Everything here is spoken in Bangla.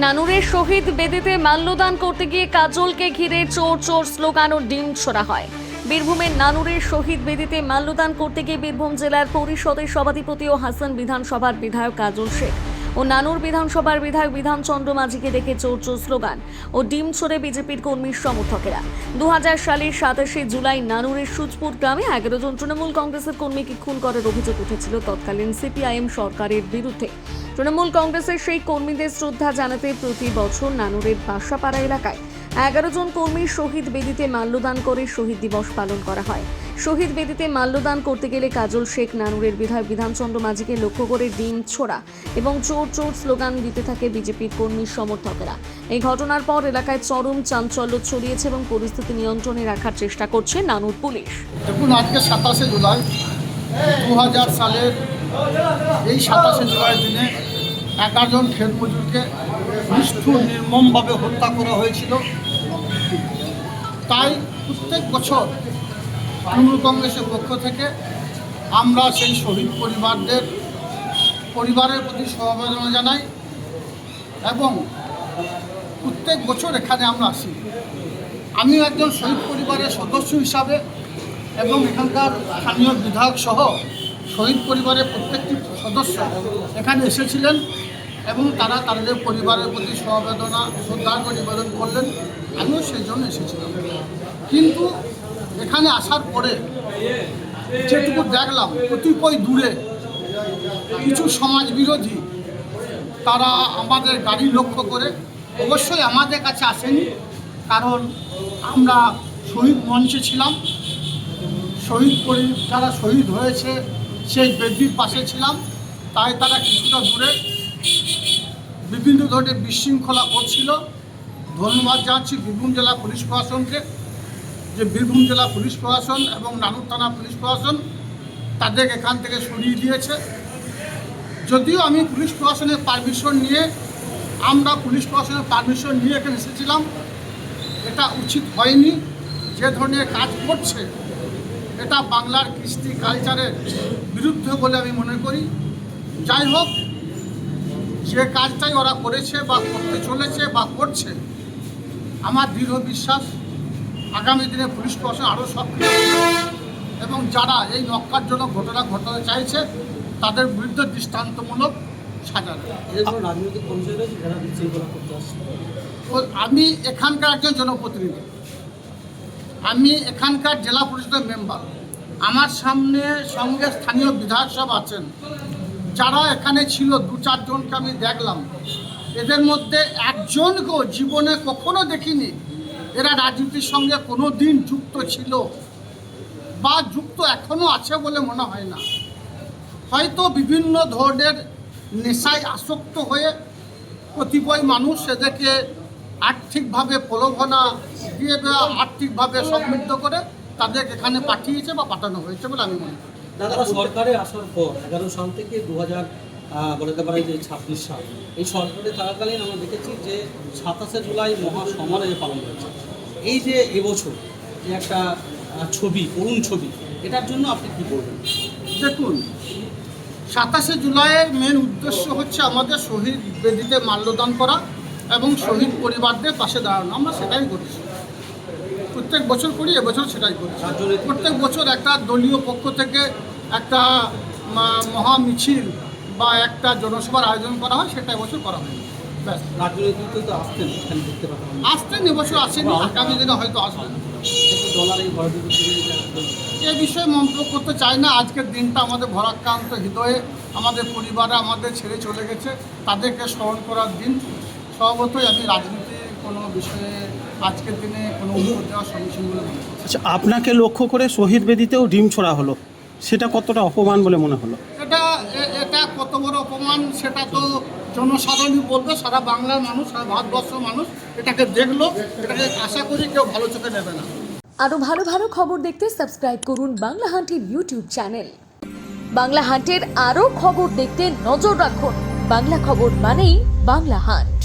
নানুরের শহীদ বেদিতে মাল্যদান করতে গিয়ে কাজলকে ঘিরে চোর চোর স্লোগান ও ডিম ছোড়া হয়। বীরভূমের নানুরের শহীদ বেদিতে মাল্যদান করতে গিয়ে বীরভূম জেলার পরিষদের সভাধিপতি ও হাসান বিধানসভার বিধায়ক কাজল শেখ ও নানুর বিধানসভার বিধায়ক বিধানচন্দ্র মাঝিকে দেখে চোর চোর স্লোগান ও ডিম ছড়ে বিজেপির কর্মীর সমর্থকেরা। 2000 সালের 27শে জুলাই নানুরের সুজপুর গ্রামে 11 জন তৃণমূল কংগ্রেসের কর্মীকে খুন করার অভিযোগ উঠেছিল তৎকালীন সিপিআইএম সরকারের বিরুদ্ধে। তৃণমূল কংগ্রেসের সেই কর্মীদের শ্রদ্ধা জানাতে প্রতি বছর নানুরের বাসাপাড়া এলাকায় 11 জন কর্মীর শহীদ বেদিতে মাল্যদান করে শহীদ দিবস পালন করা হয়। শহীদ বেদিতে মাল্যদান করতে গেলে কাজল শেখ নানুরের বিধায়ক বিধানচন্দ্র মাঝিকে লক্ষ্য করে ডিম ছোড়া এবং চোর চোর স্লোগান দিতে থাকে বিজেপির কর্মীর সমর্থকেরা। এই ঘটনার পর এলাকায় চরম চাঞ্চল্য ছড়িয়েছে এবং পরিস্থিতি নিয়ন্ত্রণে রাখার চেষ্টা করছে নানুর পুলিশ। দেখুন, আজকে 27শে জুলাই 2000 সালের এই 27শে জুলাইয়ের দিনে 11 জন ক্ষেত মজুরকে নিষ্ঠুর নির্মমভাবে হত্যা করা হয়েছিল। তাই প্রত্যেক বছর তৃণমূল কংগ্রেসের পক্ষ থেকে আমরা সেই শহীদ পরিবারের প্রতি সমবেদনা জানাই এবং প্রত্যেক বছর এখানে আমরা আসি। আমিও একজন শহীদ পরিবারের সদস্য হিসাবে এবং এখানকার স্থানীয় বিধায়ক সহ শহীদ পরিবারের প্রত্যেকটি সদস্য এখানে এসেছিলেন এবং তারা তাদের পরিবারের প্রতি সমবেদনা শ্রদ্ধা নিবেদন করলেন। আমিও সেই জন্য এসেছিলাম। কিন্তু এখানে আসার পরে যেটুকু দেখলাম, কতিপয় দূরে কিছু সমাজ বিরোধী তারা আমাদের গাড়ি লক্ষ্য করে, অবশ্যই আমাদের কাছে আসেনি, কারণ আমরা শহীদ মঞ্চে ছিলাম, যারা শহীদ হয়েছে সেই বেদির পাশে ছিলাম। তাই তারা কিছুটা দূরে বিভিন্ন ধরনের বিশৃঙ্খলা করছিল। ধন্যবাদ জানাচ্ছি বীরভূম জেলা পুলিশ প্রশাসনকে, যে বীরভূম জেলা পুলিশ প্রশাসন এবং নানুর থানা পুলিশ প্রশাসন তাদের এখান থেকে সরিয়ে দিয়েছে। যদিও আমি পুলিশ প্রশাসনের পারমিশন নিয়ে এখানে এসেছিলাম, এটা উচিত হয়নি। যে ধরনের কাজ করছে এটা বাংলার কৃষ্টি কালচারের বিরুদ্ধে বলে আমি মনে করি। যাই হোক, যে কাজটাই ওরা করেছে বা করতে চলেছে বা করছে, আমার দৃঢ় বিশ্বাস আগামী দিনে পুলিশ প্রশাসন আরও সক্রিয় এবং যারা এই নক্কারজনক ঘটনা ঘটাতে চাইছে তাদের বিরুদ্ধে দৃষ্টান্তমূলক সাজা দেবে। আমি এখানকার একজন জনপ্রতিনিধি, আমি এখানকার জেলা পরিষদের মেম্বার। আমার সঙ্গে স্থানীয় বিধায়ক সব আছেন, যারা এখানে ছিল 2-4 জনকে আমি দেখলাম। এদের মধ্যে একজনকেও জীবনে কখনো দেখিনি এরা রাজনীতির সঙ্গে কোনো দিন যুক্ত ছিল বা যুক্ত এখনও আছে বলে মনে হয় না। হয়তো বিভিন্ন ধরনের নেশায় আসক্ত হয়ে কতিপয় মানুষ এদেরকে আর্থিকভাবে প্রলোভনা দিয়ে বা আর্থিকভাবে সমৃদ্ধ করে তাদের এখানে পাঠিয়েছে বা পাঠানো হয়েছে বলে আমি মনে করি। দাদা, সরকারে আসার পর 11 সাল থেকে 2000 বলতে পারে যে 26 সাল, এই সরকারে থাকাকালীন আমরা দেখেছি যে 27শে জুলাই মহাসমারোহে পালন হয়েছে। এই যে এবছর যে একটা ছবি, করুণ ছবি, এটার জন্য আপনি কী বলবেন? দেখুন, 27শে জুলাইয়ের মেন উদ্দেশ্য হচ্ছে আমাদের শহীদ বেদিতে মাল্যদান করা এবং শহীদ পরিবারদের পাশে দাঁড়ানো। আমরা সেটাই করছি, প্রত্যেক বছর করি, এবছর সেটাই করছি। প্রত্যেক বছর একটা দলীয় পক্ষ থেকে একটা মহা মিছিল বা একটা জনসভার আয়োজন করা হয়, সেটা এবছর করা হয়। ব্যাস। রাজনীতিতে তো আসতেন, এবছর আসেনি, আগামী দিনে হয়তো আসবেন। এ বিষয়ে মন্তব্য করতে চাই না। আজকের দিনটা আমাদের ভরাক্রান্ত হৃদয়ে, আমাদের পরিবারে আমাদের ছেড়ে চলে গেছে, তাদেরকে স্মরণ করার দিন। স্বভাবতই আমি রাজনীতির কোনো বিষয়ে আজকের দিনে কোনো উত্তর দেওয়ার সম্মুখীন বলে মনে করি। আচ্ছা, আপনাকে লক্ষ্য করে শহীদ বেদিতেও ডিম ছোড়া হলো, সেটা কতটা অপমান বলে মনে হলো? এটা কত বড় অপমান সেটা তো জনসাধারণই বলবে। সারা বাংলার মানুষ, সারা ভারতবর্ষের মানুষ এটাকে দেখলো, এটাকে আশা করি কেউ ভালো চোখে নেবে না। আরো ভালো ভালো খবর দেখতে সাবস্ক্রাইব করুন বাংলা হান্টের ইউটিউব চ্যানেল। বাংলা হান্টের আরো খবর দেখতে নজর রাখুন। বাংলা খবর মানেই বাংলা হান্ট।